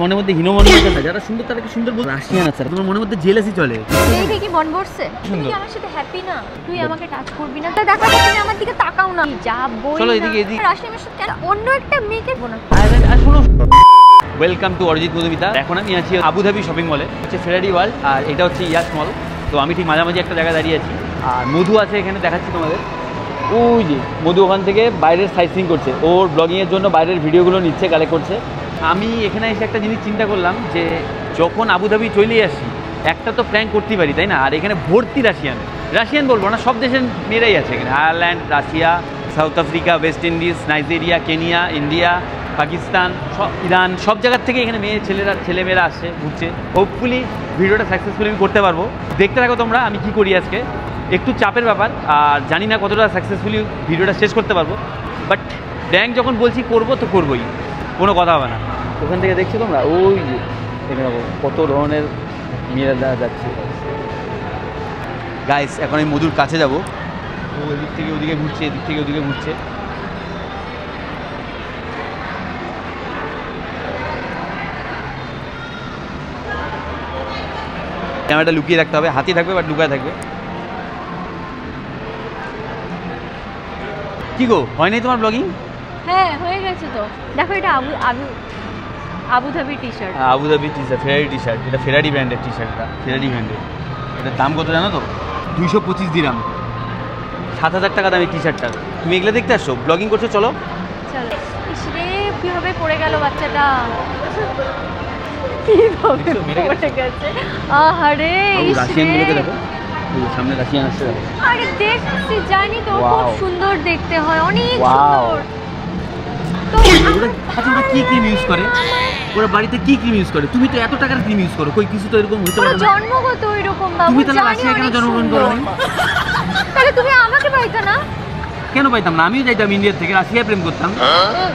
মনের মধ্যে হীনমন্যতা না, যারা সুন্দর তারা কি সুন্দর বলতে রাশিয়ান আছে, তোমার মনের মধ্যে জেলাসি চলে। দেখে কি মন ভরছে? তুমি আমার সাথে হ্যাপি না? তুই আমাকে টাচ করবি না? তা দেখা তুমি আমার দিকে তাকাও না। যা বই চলো এদিকে এদিকে। রাশিয়ানের সাথে অন্য একটা মেয়েকে বোনা। আর শোনো, ওয়েলকাম টু অরিজিৎ মধুমিতা। এখন আমি আছি আবুধাবি শপিং মলে, হচ্ছে ফেরারি ওয়ার্ল্ড, আর এটা হচ্ছে ইয়াস মল। তো আমি ঠিক মাঝামাঝি একটা জায়গায় দাঁড়িয়ে আছি, আর মধু আছে এখানে, দেখাচ্ছি তোমাদের। ওই যে মধু ওখান থেকে বাইরের সাইট সিইং করছে, ওর ব্লগিংয়ের জন্য বাইরের ভিডিওগুলো নিচ্ছে, কালেক্ট করছে। আমি এখানে এসে একটা জিনিস চিন্তা করলাম যে যখন আবুধাবি চলে আসি একটা তো প্ল্যান করতেই পারি, তাই না? আর এখানে ভর্তি রাশিয়ান বলবো না, সব দেশের মেয়েরাই আছে এখানে। Ireland, Russia, south Africa, West Indies, Nigeria, Kenya, India, Pakistan, Iran, সব জায়গার থেকে এখানে ছেলেমেয়েরা আসছে, ঘুরছে। হোপফুলি ভিডিওটা সাকসেসফুলি আমি করতে পারবো। দেখতে থাকো তোমরা আমি কি করি আজকে। একটু চাপের ব্যাপার, আর জানি না কতটা সাকসেসফুলি ভিডিওটা শেষ করতে পারবো, বাট ব্যাংক যখন বলছি করবো তো করবোই, কোনো কথা হবে না। ওখান থেকে দেখছো তোমরা, ওই যে দেখে নেবো কত ধরনের মেয়েরা যাচ্ছে। গাইস এখন আমি মধুর কাছে যাবো, ও এদিক থেকে ওদিকে ঘুরছে, এদিক থেকে ওদিকে ঘুরছে। ক্যামেরাটা লুকিয়ে রাখতে হবে, হাতি থাকবে বাট লুকায় থাকবে। কি গো, হয় নাই তোমার ব্লগিং? হ্যাঁ হয়ে গেছে তো। দেখো এটা Abu Dhabi T shirt, Abu Dhabi T shirt, Ferrari T shirt. এটা ফেরারি ব্র্যান্ডের টি শার্টটা, ফেরারি ব্র্যান্ডের। এটার দাম কত জানো তো? 225 দিরাম, 7,000 টাকা দামি টি শার্টটা। তুমি এগুলো দেখতে আসছো, ব্লগিং করছো, চলো চলো। ইসরে কিভাবে পড়ে গেল বাচ্চাটা, কিভাবে পড়ে গেছে। আহারে রাশিয়ানগুলোকে দেখো, সামনে রাশিয়ান আসছে। আরে দেখছি, জানি তো খুব সুন্দর দেখতে হয়, অনেক সুন্দর। তো ওরা কি ক্রিম ইউজ করে, ওরা বাড়িতে কি ক্রিম ইউজ করে? তুমি তো এত টাকার ক্রিম ইউজ করো, কই কিছু তো এরকম হতে পারে না। জন্মগত এরকম বাবু। তুমি তাহলে রাশিয়ায় কেন জন্মগ্রহণ করো? তাহলে তুমি আমাকে পাইতা না? কেন পাইতাম না? আমিও যাইতাম ইন্ডিয়ার থেকে, রাশিয়ায় প্রেম করতাম।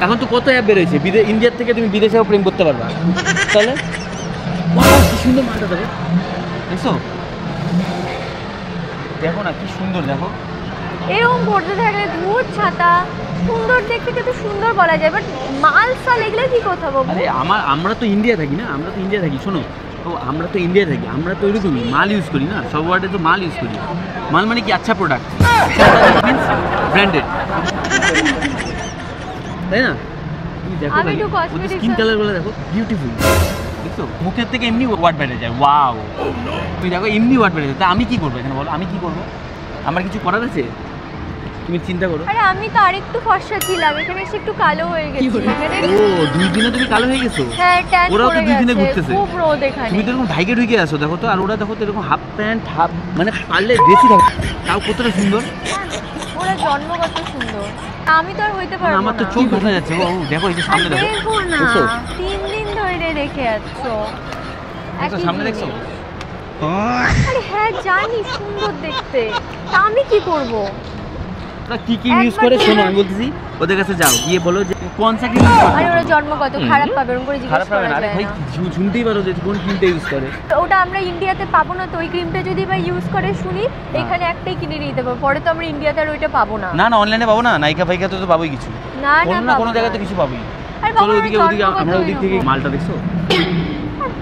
এখন তো কত অ্যাপ বেরোয়েছে, ইন্ডিয়ার থেকে তুমি বিদেশেও প্রেম করতে পারবা। তাহলে কি সুন্দর মালটা দেখো, দেখছো? দেখো না কি সুন্দর, দেখো এরকম পড়তে থাকলে ধূর ছাতা সুন্দর দেখতে, কিন্তু সুন্দর বলা যায়, বাট মাল সাল এগুলো কি কথা বলবো? আরে আমরা তো ইন্ডিয়া থাকি না, আমরা তো ইন্ডিয়া থাকি। শোনো তো, আমরা তো ইন্ডিয়া থাকি, আমরা তো এরকমই মাল ইউজ করি না, সব ওয়ার্ডে তো মাল ইউজ করি। মাল মানে কি? আচ্ছা প্রোডাক্ট, ব্র্যান্ডেড, তাই না? তুমি দেখো স্কিন কালার গুলো দেখো, বিউটিফুল, দেখছো? মুখের থেকে এমনি ওয়ার্ড বেড়ে যায়, ওয়াও। তুমি দেখো এমনি ওয়ার্ড বেড়ে যায়, তা আমি কি করবো এখানে বলো? আমি কি করবো? আমার কিছু করার আছে? তুমি চিন্তা করো। আরে আমি তো আরেকটু ফর্সা ছিলাম, এখানে এসে একটু কালো হয়ে গেছি। ও 2 দিনে তুমি কালো হয়ে গেছো? হ্যাঁ, ট্যান ওরাও তো 2 দিনে ঘুরতেছে, খুব রোদ এখানে। তুমি তো এরকম ঢাইকে ঢুকে আসো, দেখো তো। আর ওরা দেখো তো এরকম হাফ প্যান্ট, হাফ মানে পারলে ড্রেসই থাকে, তাও কতটা সুন্দর। ওরা জন্মগত সুন্দর, আমি তো আর হইতে পারবো না। আমার তো চোখ ঢোকা যাচ্ছে। ও দেখো, এই যে সামনে দেখো, দেখো না, 3 দিন ধরে রেখে যাচ্ছো। একটু সামনে দেখছো? আরে হ্যাঁ জানি সুন্দর দেখতে, তা আমি কি করব? ওরা কি ইউজ করে শোনো, আমি বলতেছি ওদের কাছে যাও, গিয়ে বলো যে কোন সা ক্রিম ইউজ করে। আরে ওরা জন্মগত খারাপ পাবে, ওরকম করে জিজ্ঞেস করা যায় না। আরে ভাই শুনতেই পারো যে কোন ক্রিমটা ইউজ করে। ওটা আমরা ইন্ডিয়াতে পাবো না, তো ওই ক্রিমটা যদি ভাই ইউজ করে শুনি, এখানে একটাই কিনে নিতে পারবো, পরে তো আমরা ইন্ডিয়াতে আর ওইটা পাবো না। না না, অনলাইনে পাবো না, নাইকা ফাইকা তো পাবোই কিছু, না না কোনো জায়গায় তো কিছু পাবোই। আরে চলো ওদিকে আমরা ওদিক থেকে মালটা দেখছো?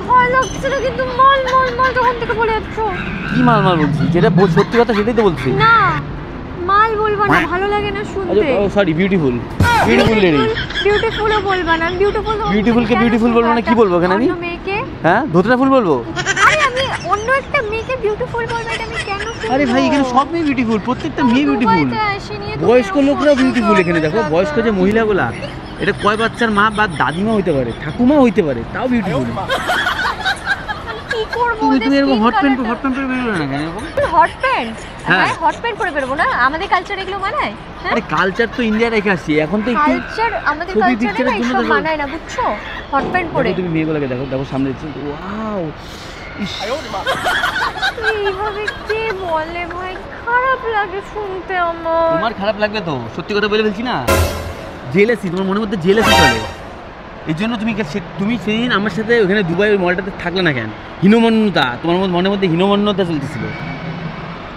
ভালো লাগছে না কিন্তু, মাল যখন থেকে বলে যাচ্ছ। কি মাল বলছি? যেটা সত্যি কথা সেটাই তো বলছি। না মাল বলবা না, ভালো লাগে না শুনতে। ও সরি, বিউটিফুল লেডি। বিউটিফুলও বলবা না, বিউটিফুলকে বিউটিফুল বলবো না, কি বলবো এখানে আমি? মেয়েকে হ্যাঁ ধোতরা ফুল বলবো? আরে আমি অন্য একটা মেয়েকে বিউটিফুল বলবো, এটা আমি কেন শুনবো? আরে ভাই এখানে সব মেয়ে বিউটিফুল, প্রত্যেকটা মেয়ে বিউটিফুল। বয়স্ক লোকরা বিউটিফুল এখানে দেখো, বয়স্ক যে মহিলাগুলা, এটা কয় বাচ্চার মা বা দাদিমা হইতে পারে, ঠাকুমা হইতে পারে, তাও বিউটিফুল। তুমি এরকম হট প্যান্ট পরে বেরোবে না কেন? Hot pant? হ্যাঁ হট প্যান্ট পরে বেরোবো না? আমাদের কালচার এগুলো মানায়? আরে কালচার তো ইন্ডিয়া রেখে আসছি, এখন তো একটু কালচার, আমাদের কালচারে না এসব মানায় না, বুঝছো? হট প্যান্ট পরে তুমি মেয়েগুলোকে দেখো, দেখো সামনে দেখছো, ওয়াও। এইভাবে কে বলে ভাই? খারাপ লাগে শুনতে আমার। তোমার খারাপ লাগবে তো, সত্যি কথা বলে ফেলছি না। জেলাসি, তোমার মনের মধ্যে জেলাসি চলে, এই জন্য তুমি সেদিন আমার সাথে ওখানে দুবাই ওই মলটাতে থাকলে না কেন? হীনমন্যতা, তোমার মনের মধ্যে হীনমন্যতা চলতেছিল,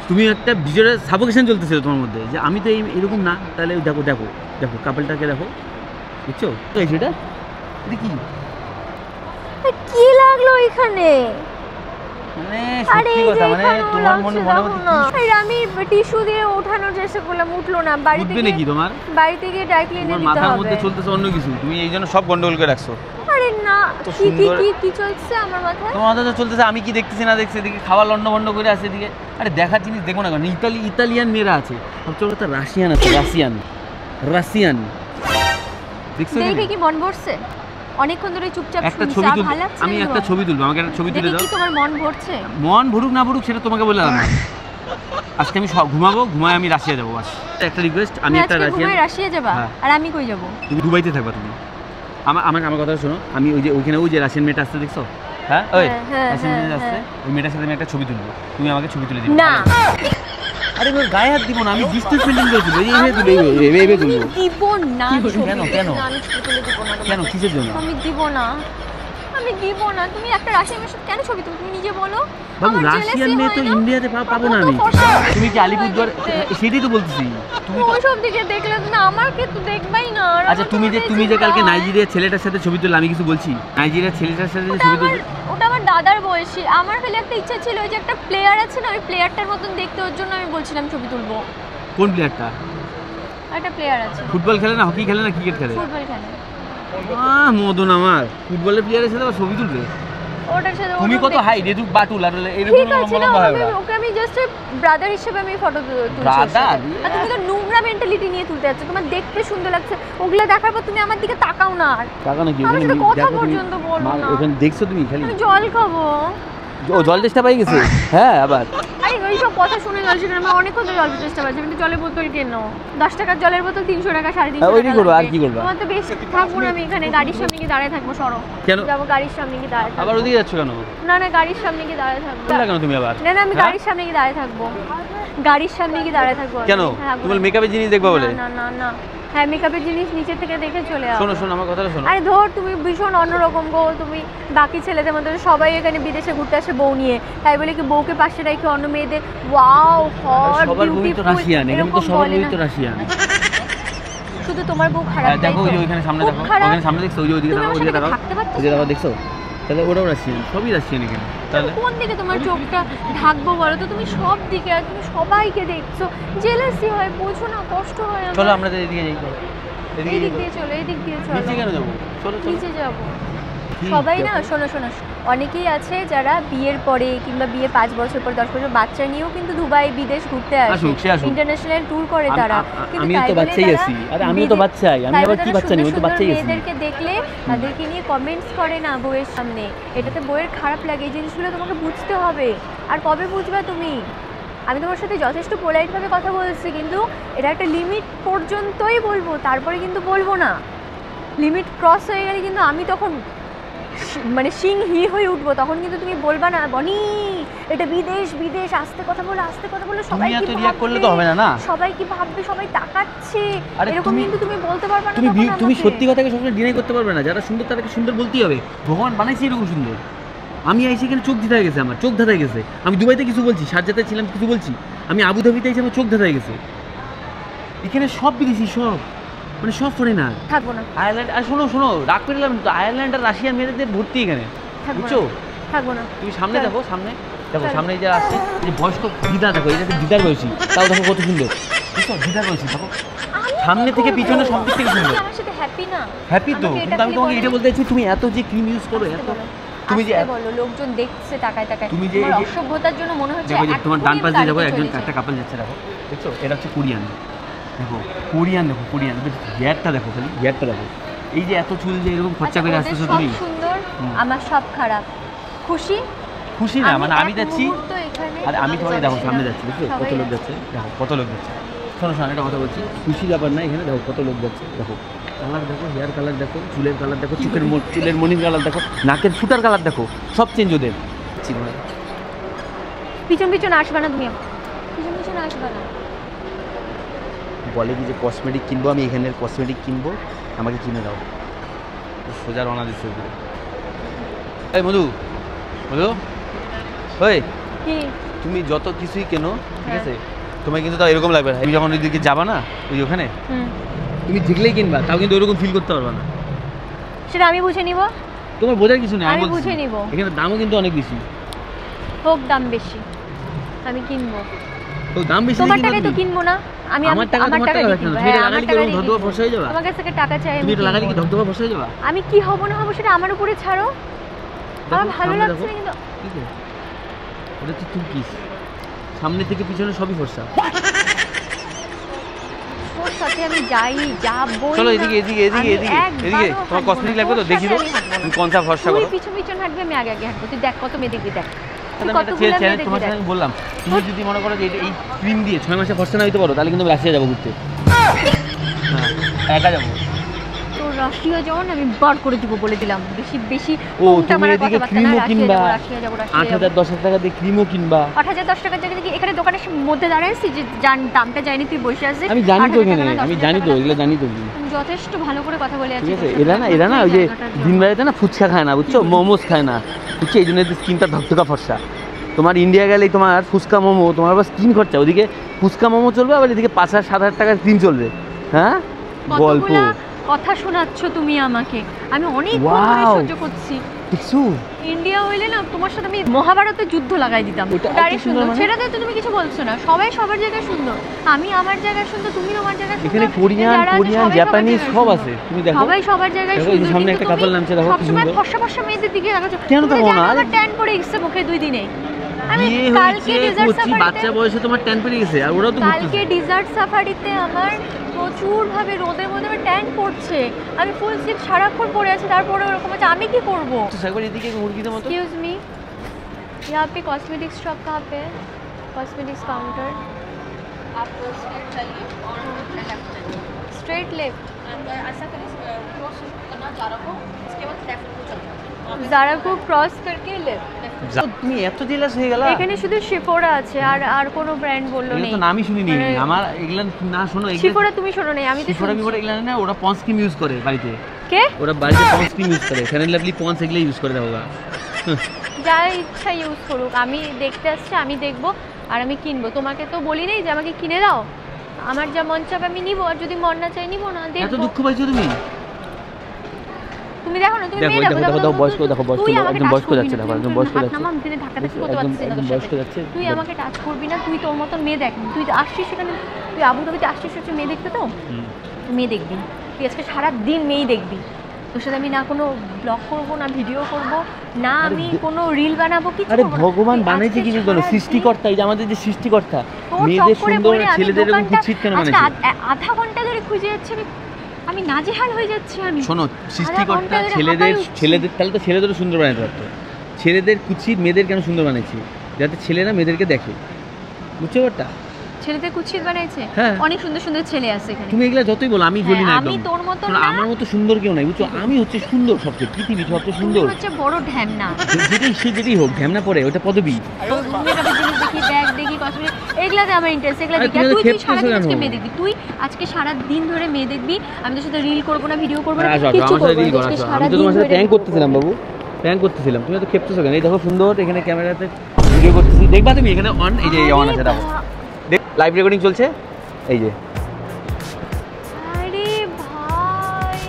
তুমি একটা ভিজুয়াল সাফোকেশন চলতেছিল তোমার মধ্যে, যে আমি তো এরকম না। তাহলে দেখো দেখো দেখো কাপলটাকে দেখো, বুঝছো তো? এই সেটা এটা কি কি লাগলো এখানে? মানে সত্যি কথা, মানে তোমার মনে হচ্ছে আমি টিস্যু দিয়ে ওঠানোর চেষ্টা করলাম, উঠলো না। বাড়ি থেকে নাকি তোমার বাড়ি থেকে ডাইরেক্টলি এনে দিতে হবে। মাথার মধ্যে চলতেছে অন্য কিছু, তুমি এই জন্য সব গন্ডগোল করে রাখছো। আরে না, কি চলছে আমার মাথায়? তোমার মাথায় চলতেছে, আমি কি দেখতেছি না দেখছি, এদিকে খাওয়া লন্ড ভন্ড করে আছে এদিকে। আরে দেখার জিনিস দেখো না কেন? ইতালিয়ান মেয়েরা আছে, সবচেয়ে বড় রাশিয়ান আছে, রাশিয়ান দেখছো? দেখে কি মন ভরছে? অনেকক্ষণ ধরে চুপচাপ একটা ছবি তুল, আমি একটা ছবি তুলবো, আমাকে একটা ছবি তুলে দাও। কি তোমার মন ভরছে? মন ভরুক না ভরুক সেটা তোমাকে বললাম না। আজকে আমি ঘুমাবো, ঘুমায় আমি রাশিয়া যাবো। বাস একটা রিকোয়েস্ট, আমি একটা রাশিয়া যাবা? আর আমি কই যাবো? তুমি দুবাইতে থাকবা। তুমি আমার কথা শোনো, আমি ওই যে ওইখানে ওই যে রাশিয়ান মেয়েটা আসছে দেখছো? হ্যাঁ, ওই রাশিয়ান মেয়েটা আসছে, ওই মেয়েটার সাথে আমি একটা ছবি তুলবো, তুমি আমাকে ছবি তুলে দিবে। না, আরে ওর গায়ে হাত দিব না, আমি ডিস্টেন্স মেইনটেইন করে তুলবো। এইভাবে তুলবো, এইভাবে তুলবো। দিব না। কেন আমি ছবি তুলে দিব না। কেন, কিসের জন্য? আমি দিব না। তুমি একটা রাশিয়ান মেয়ের সাথে কেন ছবি তুলবে? তুমি নিজে বলো। বাবু, রাশিয়ান মেয়ে তো ইন্ডিয়াতে পাবো না আমি। তুমি কি আলিপুরদুয়ার? সেটাই তো বলতেছি। তুমি ওই সব দিকে দেখলে তুমি আমাকে তো দেখবাই না। আচ্ছা, তুমি যে কালকে নাইজেরিয়ার ছেলেটার সাথে ছবি তুললে, আমি কিছু বলছি? নাইজেরিয়ার ছেলেটার সাথে ছবি তুললে, ওটা আমার দাদার বয়সী। আমার খালি একটা ইচ্ছা ছিল, ওই যে একটা প্লেয়ার আছে না, ওই প্লেয়ারটার মতন দেখতে, ওর জন্য আমি বলছিলাম ছবি তুলবো। কোন প্লেয়ারটা? একটা প্লেয়ার আছে, ফুটবল খেলে না, হকি খেলে না, ক্রিকেট খেলে? ফুটবল খেলে। মদন আমার ফুটবলের প্লেয়ারের সাথে ছবি তুলবে? ওটার সাথে তুমি কত হাইট, এটু বাটুল আর এরকম লম্বা হয়। ওকে আমি জাস্ট ব্রাদার হিসেবে আমি ফটো তুলছি। ব্রাদার? আর তুমি তো নোংরা মেন্টালিটি নিয়ে তুলতে যাচ্ছ। তোমার দেখতে সুন্দর লাগছে, ওগুলা দেখার পর তুমি আমার দিকে তাকাও না। আর টাকা নাকি আমার সাথে কথা পর্যন্ত বলবো না। ওখানে দেখছো তুমি খালি? আমি জল খাবো। ও জল চেষ্টা পাই গেছে? হ্যাঁ, আবার আরে ওই সব কথা শুনে জল শুনে আমার অনেকক্ষণ ধরে জল চেষ্টা পাচ্ছি। কিন্তু জলের বোতল কেন 10 টাকার জলের বোতল 300 টাকা, 350 টাকা। ওইটাই করবো, আর কি করবো? তোমার তো বেশ থাকবো না। আমি এখানে গাড়ির সামনে গিয়ে দাঁড়ায় থাকবো। সরো। কেন যাবো গাড়ির সামনে গিয়ে দাঁড়ায় থাকবো। আবার ওদিকে যাচ্ছ কেন? না গাড়ির সামনে গিয়ে দাঁড়ায় থাকবো। কেন তুমি আবার? না আমি গাড়ির সামনে গিয়ে দাঁড়ায় থাকবো। গাড়ির সামনে গিয়ে দাঁড়ায় থাকবো। কেন? তোমার মেকআপের জিনিস দেখবা বলে? না হ্যাঁ, মেকআপের জিনিস নিচে থেকে দেখে চলে আসো। শোনো আমার কথাটা শোনো। আরে ধর, তুমি ভীষণ অন্যরকম গো। তুমি বাকি ছেলেদের মধ্যে সবাই এখানে বিদেশে ঘুরতে আসে বউ নিয়ে, তাই বলে কি বউকে পাশে রেখে অন্য মেয়েদের ওয়াও হট বিউটিফুল রাশিয়ান? এখানে তো সবার বউই তো রাশিয়ান। শুধু তোমার বউ খারাপ? দেখো ওই যে ওইখানে সামনে দেখো, ওখানে সামনে দেখছো, ওই যে ওইদিকে দেখো, ওইদিকে দেখো, ওইদিকে দেখো, দেখছো? তাহলে ওরাও রাশিয়ান, সবই রাশিয়ান এখানে। তাহলে কোন দিকে তোমার চোখটা ঢাকবো বলো তো? তুমি সব দিকে, আর তুমি সবাইকে দেখছো, জেলাসি হয়, বোঝো না, কষ্ট হয়। চলো আমরা এদিকে যাই। এদিক দিয়ে চলো, এদিক দিয়ে চলো। নিচে কেন যাবো? চলো নিচে যাবো। সবাই না, শোনো অনেকেই আছে যারা বিয়ের পরে কিংবা বিয়ে 5 বছর পর 10 বছর বাচ্চা নিয়েও কিন্তু দুবাই বিদেশ ঘুরতে আসে, ইন্টারন্যাশনাল ট্যুর করে তারা। আমি তো বাচ্চাই আছি। আরে আমিও তো বাচ্চাই, আমি আবার কি বাচ্চা নেই, আমি তো বাচ্চাই আছি। মেয়েদেরকে দেখলে তাদেরকে নিয়ে কমেন্টস করে না বউয়ের সামনে, এটাতে বউয়ের খারাপ লাগে। এই জিনিসগুলো তোমাকে বুঝতে হবে। আর কবে বুঝবা তুমি? আমি তোমার সাথে যথেষ্ট পোলাইটভাবে কথা বলছি, কিন্তু এটা একটা লিমিট পর্যন্তই বলবো, তারপরে কিন্তু বলবো না। লিমিট ক্রস হয়ে গেলে কিন্তু আমি তখন মানে সিংহি হয়ে উঠবো। তখন কিন্তু তুমি বলবা না বনি এটা বিদেশ, আস্তে কথা বলো। সবাই কি রিঅ্যাক্ট করলে তো হবে না। সবাই কি ভাববে, সবাই তাকাচ্ছে, এরকম কিন্তু তুমি বলতে পারবে না। তুমি সত্যি কথাকে সবসময় ডিনাই করতে পারবে না। যারা সুন্দর তাদেরকে সুন্দর বলতেই হবে। ভগবান বানাইছে এরকম সুন্দর। আমি আইসি এখানে চোখ ধাঁধায় গেছে, আমার চোখ ধাঁধায় গেছে। আমি দুবাইতে কিছু বলছি, শারজাতে ছিলাম কিছু বলছি, আমি আবুধাবিতে এসে আমার চোখ ধাঁধায় গেছে। এখানে সব বিদেশি, সব মানে সব ফরেনার। থাকবো না আয়ারল্যান্ড। আর শোনো রাগ পেলাম তো, আয়ারল্যান্ড আর রাশিয়ান মেয়েদের ভর্তি এখানে, বুঝছো? থাকবো না। তুমি সামনে দেখো, সামনে যে আসছে, এই বয়স্ক দিদা দেখো, এটা দিদার বয়সী, তাও দেখো কত সুন্দর, বুঝছো? দিদার বয়সী দেখো, সামনে থেকে পিছনে সব দিক থেকে সুন্দর। আমার সাথে হ্যাপি না? হ্যাপি তো, কিন্তু আমি তোমাকে এটা বলতে চাইছি, তুমি এত যে ক্রিম ইউজ করো, এত তুমি যে বলো, লোকজন দেখছে তাকায়, তুমি যে অসভ্যতার জন্য মনে হচ্ছে। দেখো তোমার ডান পাশে যাবো, একটা কাপল যাচ্ছে, দেখো, দেখছো? এটা হচ্ছে কোরিয়ান। দেখো কোরিয়ান হেয়ারটা দেখো, খালি হেয়ারটা দেখো। এই যে এত চুল যে এরকম খরচা করে আসতেছো তুমি। সুন্দর, আমার সব খারাপ। খুশি না, মানে আমি যাচ্ছি, আর আমি তোমার দেখো সামনে যাচ্ছি, বুঝছো? কত লোক যাচ্ছে, দেখো কত লোক যাচ্ছে। শোনো একটা কথা বলছি, খুশি ব্যাপার না এখানে। দেখো কত লোক যাচ্ছে, দেখো কালার দেখো, হেয়ার কালার দেখো, চুলের কালার দেখো, চুলের মনির কালার দেখো, নাকের ফুটার কালার দেখো, সব চেঞ্জ ওদের। পিছন আসবে না, তুমি পিছন আসবে না। বলে কি যে কসমেটিক কিনবো, আমি এখানের কসমেটিক কিনবো, আমাকে কিনে দাও। সোজা রওনা দিচ্ছে। এই মধু ওই তুমি যত কিছুই কেনো, ঠিক আছে, তোমার কিন্তু তাও এরকম লাগবে না। তুমি যখন ওইদিকে যাবা না, ওখানে তুমি দেখলেই কিনবা, তাও কিন্তু ওরকম ফিল করতে পারবা না। সেটা আমি বুঝে নিব। তোমার বোঝার কিছু নেই, আমি বুঝে নিব। এখানে দামও কিন্তু অনেক বেশি। হোক দাম বেশি, আমি কিনবো। তো দাম বেশি তোমার টাকায় তো কিনবো না আমি। আমার টাকা আমার টাকা দিয়ে কিনবো। তুমি লাগালে কি ধবধবা ফসা হয়ে যাবে? তোমার কাছ থেকে টাকা চাই, তুমি এটা লাগালে কি ধবধবা ফসা হয়ে যাবে? আমি কি হব না হব সেটা আমার উপরে ছাড়ো। আমার ভালো লাগছে না কিন্তু। ঠিক আছে, ওটা তো তুর্কিশ, সামনে থেকে পিছনে সবই ফর্সা। তোর সাথে আমি যাই যাবো। চলো এদিকে এদিকে এদিকে এদিকে এদিকে। তোমার কসমেটিক লাগবে তো দেখি তো তুমি কোনটা ফর্সা করো। তুই পিছন পিছন হাঁটবি, আমি আগে আগে হাঁটবো। তুই দেখ কত মেয়ে দেখবি, দেখ তোমার সাথে বললাম, তুমি যদি মনে করো যে এই ক্রিম দিয়ে 6 মাসে ফর্সা না হইতে পারো, তাহলে কিন্তু রাশিয়া যাবো ঘুরতে। হ্যাঁ, একা যাবো। তো রাশিয়া যাও না, আমি বার করে দিব বলে দিলাম। বেশি বেশি ও তুমি এদিকে ক্রিমও কিনবা, 8,000 10,000 টাকা দিয়ে ক্রিমও কিনবা। 8,000 10 টাকার জায়গায় কি এখানে দোকানের মধ্যে দাঁড়ায় আছিস যে দামটা জানি তুই বসে আছিস? আমি জানি তো, এখানে আমি জানি তো, এগুলো জানি তো। তুমি যথেষ্ট ভালো করে কথা বলে আছিস। ঠিক আছে, এরা না ওই যে দিনবেলাতে না ফুচকা খায় না, বুঝছো, মোমোস খায় না, বুঝছো, এই জন্য স্কিনটা ধকধকা ফর্সা। তোমার ইন্ডিয়া গেলেই তোমার ফুচকা মোমো, তোমার আবার স্কিন খরচা, ওদিকে ফুচকা মোমো চলবে, আবার এদিকে 5,000 7,000 টাকার ক্রিম চলবে। হ্যাঁ, গল্প কথা শোনাচ্ছ তুমি আমাকে, আমি অনেক সহ্য করছি। কিছু ইন্ডিয়া হইলে না তোমার সাথে আমি মহাভারতের যুদ্ধ লাগাই দিতাম। গাড়ি সুন্দর, সেটাতে তো তুমি কিছু বলছো না। সবাই সবার জায়গায় সুন্দর, আমি আমার জায়গায় সুন্দর, তুমি তোমার জায়গায় সুন্দর। এখানে কোরিয়ান জাপানিজ সব আছে, তুমি দেখো সবাই সবার জায়গায় সুন্দর। সামনে একটা কাপল নামছে, দেখো কি সুন্দর। ফর্সা ফর্সা মেয়েদের দিকে তাকাচ্ছ কেন? তো না, আমার ট্যান পড়ে গেছে মুখে 2 দিনে। আমি কালকে ডেজার্ট সাফারিতে, বাচ্চা বয়সে তোমার ট্যান পড়ে গেছে, আর ওরাও তো কালকে ডেজার্ট সাফারিতে আমার প্রচুর ভাবে রোদের মধ্যে আমার ট্যান পড়ছে। আমি ফুল স্লিভ সারাক্ষণ পরে আছি, তারপরে ওরকম আছে, আমি কি করব? একবার এদিকে মুরগিদের মতো। एक्सक्यूज मी, यहाँ पे कॉस्मेटिक्स शॉप कहाँ पे है? Cosmetics counter. आपको स्ट्रेट चाहिए और लेफ्ट चाहिए। स्ट्रेट लेफ्ट, ऐसा करिए क्रॉस करना जारा को, उसके बाद लेफ्ट को चल जाओ। जारा को क्रॉस करके लेफ्ट। তুমি এত জেলাস হয়ে গেলা? এখানে শুধু শিফোরা আছে, আর কোনো ব্র্যান্ড বললো নেই। এটা তো নামই শুনিনি আমার। এগুলা না শোনো, শিফোরা তুমি শোনো নাই, আমি তো শিফোরা বিফোরা এগুলা না, ওরা পন্স ক্রিম ইউজ করে বাড়িতে। কে? ওরা বাড়িতে পন্স ক্রিম ইউজ করে, ফেয়ার লাভলি পন্স এগুলা ইউজ করে দাও। যা ইচ্ছা ইউজ করুক, আমি দেখতে আসছি, আমি দেখবো আর আমি কিনবো। তোমাকে তো বলি নাই যে আমাকে কিনে দাও। আমার যা মন চাবে আমি নিবো, আর যদি মন না চাই নিবো না। দেখো এত দুঃখ পাইছো তুমি? তুমি দেখো না, তুমি মেয়ে দেখো, দেখো বয়স্ক, দেখো বয়স্ক, একদম বয়স্ক যাচ্ছে, দেখো একদম বয়স্ক যাচ্ছে। নাম দিনে ধাক্কা ধাক্কি করতে পারছিস না, বয়স্ক যাচ্ছে। তুই আমাকে টাচ করবি না, তুই তোর মতন মেয়ে দেখ। তুই আসছিস সেখানে, তুই আবুধাবিতে আসছিস হচ্ছে মেয়ে দেখতে, তো মেয়ে দেখবি। তুই আজকে সারা দিন মেয়ে দেখবি। তোর সাথে আমি না কোনো ব্লগ করবো, না ভিডিও করবো, না আমি কোনো রিল বানাবো, কিছু আরে ভগবান বানাইছে কিছু জন্য, সৃষ্টিকর্তা, এই যে আমাদের যে সৃষ্টিকর্তা, মেয়েদের সুন্দর, ছেলেদের এরকম কুৎসিত কেন বানাইছে? আধা ঘন্টা ধরে খুঁজে যাচ্ছি আমি নাজেহাল হয়ে যাচ্ছি। আমি শোনো, সৃষ্টিকর্তা ছেলেদের তাহলে তো ছেলেদেরও সুন্দর বানাইতে পারতো। ছেলেদের কুৎসিত, মেয়েদের কেন সুন্দর বানাইছি? যাতে ছেলেরা মেয়েদেরকে দেখে, বুঝছো ব্যাপারটা? ছেলেদের কুৎসিত বানাইছে, অনেক সুন্দর সুন্দর ছেলে আছে এখানে। তুমি এগুলা যতই বলো, আমি বলি না, আমি তোর মত না, আমার মতো সুন্দর কেউ নাই, বুঝছো? আমি হচ্ছে সুন্দর, সবচেয়ে পৃথিবীর সবচেয়ে সুন্দর। তুমি হচ্ছে বড় ঢ্যামনা। যেটাই হোক, ঢ্যামনা পরে ওটা পদবী। মেকআপের জিনিস দেখি, ব্যাগ দেখি, কসমেটিক, এগুলাতে আমার ইন্টারেস্ট। এগুলা দেখি। তুই সারা দিন আজকে মেয়ে দেখবি, তুই আজকে সারা দিন ধরে মেয়ে দেখবি। আমি তোর সাথে রিল করবো না, ভিডিও করবো না, কিছু করবো না। আমি তো তোমার সাথে প্র্যাঙ্ক করতেছিলাম বাবু, প্র্যাঙ্ক করতেছিলাম। তুমি তো খেপতেছো কেন? এই দেখো সুন্দর, এখানে ক্যামেরাতে ভিডিও করতেছি, দেখবা তুমি? এখানে অন, এই যে অন আছে, দেখো লাইভ রেকর্ডিং চলছে, এই যে। আরে ভাই,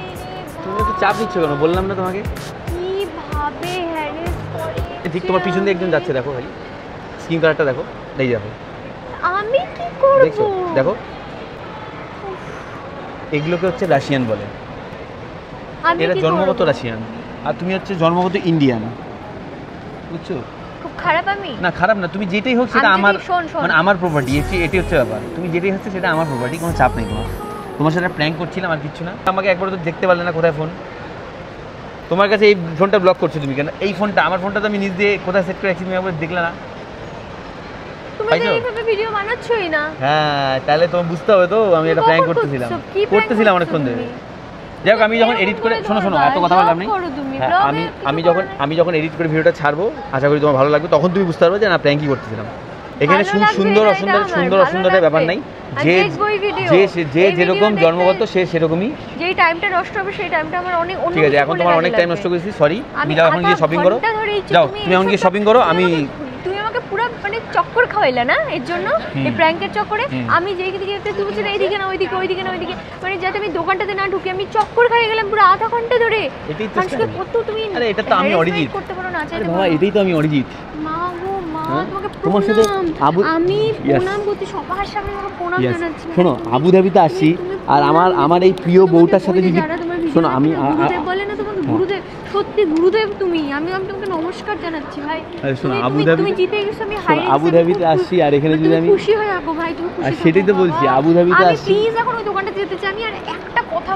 তুমি তো চাপ নিচ্ছ কেন? বললাম না তোমাকে কিভাবে হ্যারেস করে। ঠিক তোমার পিছন দিয়ে একজন যাচ্ছে, দেখো খালি স্কিন কালারটা দেখো, এই দেখো। আমি কি করব? দেখছো, দেখো, এগুলোকে হচ্ছে রাশিয়ান বলে। এরা জন্মগত রাশিয়ান, আর তুমি হচ্ছে জন্মগত ইন্ডিয়ান, বুঝছো? খুব খারাপ আমি না, খারাপ না। তুমি যেটাই হোক সেটা আমার, মানে আমার প্রপার্টি, এটি হচ্ছে ব্যাপার। তুমি যেটাই হচ্ছে সেটা আমার প্রপার্টি, কোনো চাপ নেই তোমার। তোমার সাথে প্র্যাঙ্ক করছিলাম, আর কিচ্ছু না। আমাকে একবার তো দেখতে পারলে না, কোথায় ফোন? তোমার কাছে এই ফোনটা ব্লক করছো তুমি কেন? এই ফোনটা, আমার ফোনটা তো আমি নিজ দিয়ে কোথায় সেট করে রাখছি, তুমি একবার দেখলে না? তুমি এইভাবে ভিডিও বানাচ্ছই না। হ্যাঁ, তাহলে তোমার বুঝতে হবে তো আমি এটা প্র্যাঙ্ক করতেছিলাম অনেকক্ষণ ধরে। যাই হোক, আমি যখন এডিট করে, শোনো এত কথা বললাম না। আমি যখন এডিট করে ভিডিওটা ছাড়বো, আশা করি তোমার ভালো লাগবে, তখন তুমি বুঝতে পারবে যে না প্র্যাঙ্কই করতেছিলাম। এখানে সুন্দর অসুন্দরের ব্যাপার নাই। যে যেরকম জন্মগত, সে সেরকমই। যেই টাইমটা নষ্ট হবে সেই টাইমটা আমার অনেক অন্য। ঠিক আছে, এখন তোমার অনেক টাইম নষ্ট করেছি, সরি। তুমি যাও এখন গিয়ে শপিং করো, যাও তুমি এখন গিয়ে শপিং করো। আমি তুমি আমাকে পুরো মানে চক্কর খাওয়াইলা না এর জন্য, এই প্র্যাঙ্কের চক্করে। আমি যেই দিকে যেতে তুমি বলছো এইদিকে না ওইদিকে, ওইদিকে না ওইদিকে, মানে যাতে আমি দোকানটাতে না ঢুকি, আমি চক্কর খাই গেলাম পুরো আধা ঘন্টা ধরে। মানুষকে কত তুমি আরে এটা তো আমি অরিজিৎ করতে পারো না, আরে চাইতে বাবা পারো। এটাই তো আমি অরিজিৎ। মা গো মা, তোমাকে তোমার সাথে প্রণাম। আমি প্রণাম করতে সবার সামনে তোমাকে প্রণাম জানাচ্ছি। শোনো আবুধাবিতে আসছি, আর আমার এই প্রিয় বউটার সাথে যদি শোনো আমি বলে না তোমাকে গুরুদেব, সত্যি গুরুদেব তুমি। আমি তোমাকে নমস্কার জানাচ্ছি ভাই। শোনো আবুধাবি, তুমি জিতে গেছো, আমি হাই আবুধাবিতে আসছি আর এখানে যদি আমি খুশি হয়ে রাখো ভাই, তুমি খুশি। সেটাই তো বলছি আবুধাবিতে আসছি। প্লিজ এখন ওই দোকানটা যেতে চাই আমি, আর একটা কথা